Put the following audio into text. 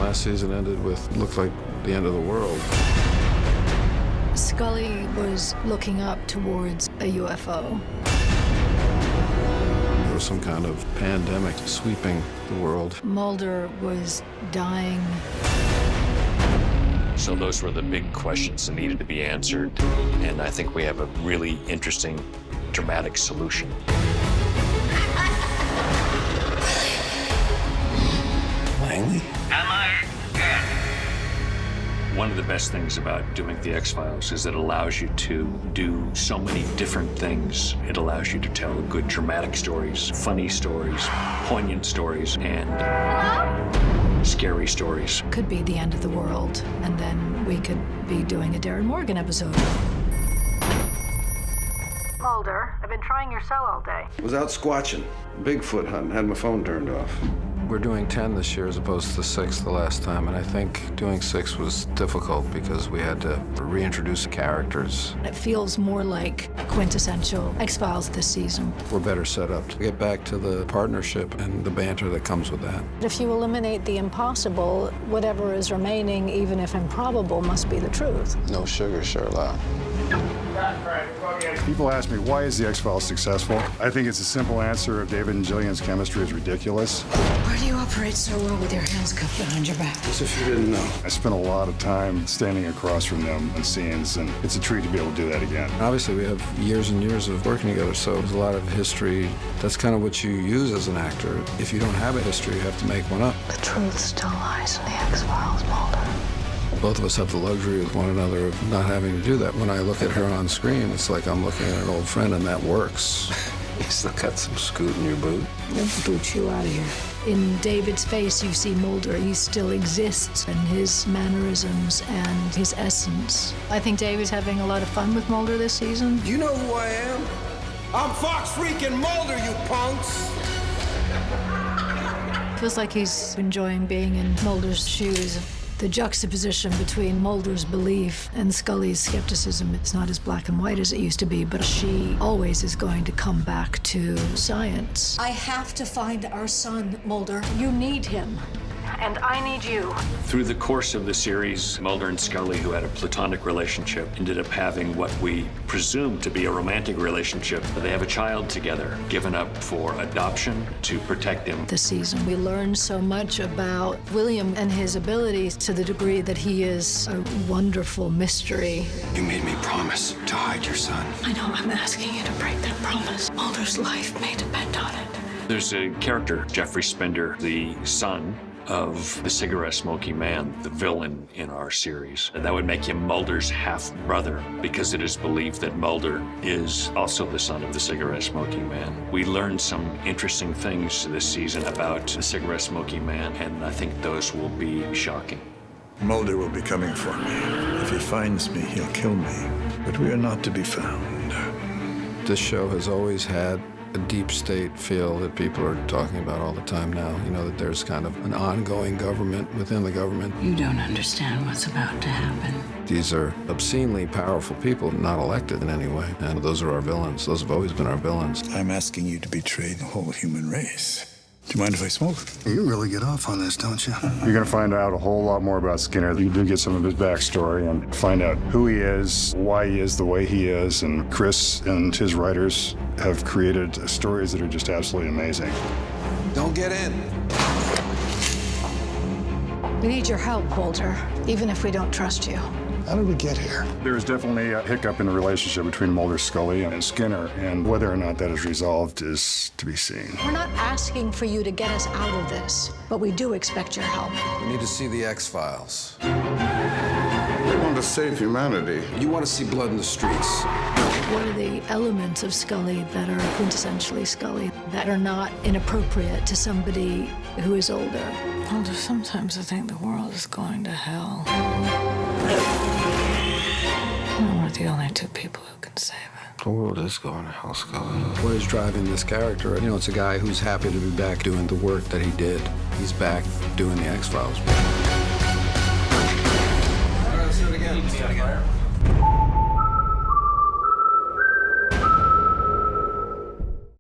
Last season ended with, looked like the end of the world. Scully was looking up towards a UFO. There was some kind of pandemic sweeping the world. Mulder was dying. So those were the big questions that needed to be answered. And I think we have a really interesting, dramatic solution. Langley? One of the best things about doing the X-Files is it allows you to do so many different things. It allows you to tell good dramatic stories, funny stories, poignant stories, and scary stories. Could be the end of the world, and then we could be doing a Darren Morgan episode. Mulder, I've been trying your cell all day. Was out squatching, Bigfoot hunting, had my phone turned off. We're doing 10 this year as opposed to 6 the last time, and I think doing 6 was difficult because we had to reintroduce characters. It feels more like quintessential X-Files this season. We're better set up to get back to the partnership and the banter that comes with that. If you eliminate the impossible, whatever is remaining, even if improbable, must be the truth. No sugar, Sherlock. People ask me, why is the X-Files successful? I think it's a simple answer of David and Jillian's chemistry is ridiculous. Why do you operate so well with your hands cuffed behind your back? As if you didn't know. I spent a lot of time standing across from them in scenes, and it's a treat to be able to do that again. Obviously, we have years and years of working together, so there's a lot of history. That's kind of what you use as an actor. If you don't have a history, you have to make one up. The truth still lies in the X-Files, Mulder. Both of us have the luxury with one another of not having to do that. When I look at her on screen, it's like I'm looking at an old friend, and that works. You still got some scoot in your boot? Let's boot you out of here. In David's face, you see Mulder. He still exists, and his mannerisms and his essence. I think David's having a lot of fun with Mulder this season. You know who I am? I'm Fox freaking Mulder, you punks! Feels like he's enjoying being in Mulder's shoes. The juxtaposition between Mulder's belief and Scully's skepticism, it's not as black and white as it used to be, but she always is going to come back to science. I have to find our son, Mulder. You need him. And I need you. Through the course of the series, Mulder and Scully, who had a platonic relationship, ended up having what we presume to be a romantic relationship. They have a child together, given up for adoption to protect him. This season, we learned so much about William and his abilities to the degree that he is a wonderful mystery. You made me promise to hide your son. I know I'm asking you to break that promise. Mulder's life may depend on it. There's a character, Jeffrey Spender, the son of the cigarette-smoking man, the villain in our series. And that would make him Mulder's half-brother, because it is believed that Mulder is also the son of the cigarette-smoking man. We learned some interesting things this season about the cigarette-smoking man, and I think those will be shocking. Mulder will be coming for me. If he finds me, he'll kill me. But we are not to be found. This show has always had a deep state feel that people are talking about all the time now. You know, that there's kind of an ongoing government within the government. You don't understand what's about to happen. These are obscenely powerful people, not elected in any way. And those are our villains. Those have always been our villains. I'm asking you to betray the whole human race. Do you mind if I smoke? You really get off on this, don't you? You're going to find out a whole lot more about Skinner. You do get some of his backstory and find out who he is, why he is the way he is, and Chris and his writers have created stories that are just absolutely amazing. Don't get in. We need your help, Mulder, even if we don't trust you. How did we get here? There's definitely a hiccup in the relationship between Mulder, Scully, and Skinner, and whether or not that is resolved is to be seen. We're not asking for you to get us out of this, but we do expect your help. We need to see the X-Files. They want to save humanity. You want to see blood in the streets. What are the elements of Scully that are quintessentially Scully, that are not inappropriate to somebody who is older? Mulder, sometimes I think the world is going to hell. We're the only two people who can save it. The world is going to hell, Scully. What is driving this character? You know, it's a guy who's happy to be back doing the work that he did. He's back doing the X-Files. All right, let's do it again.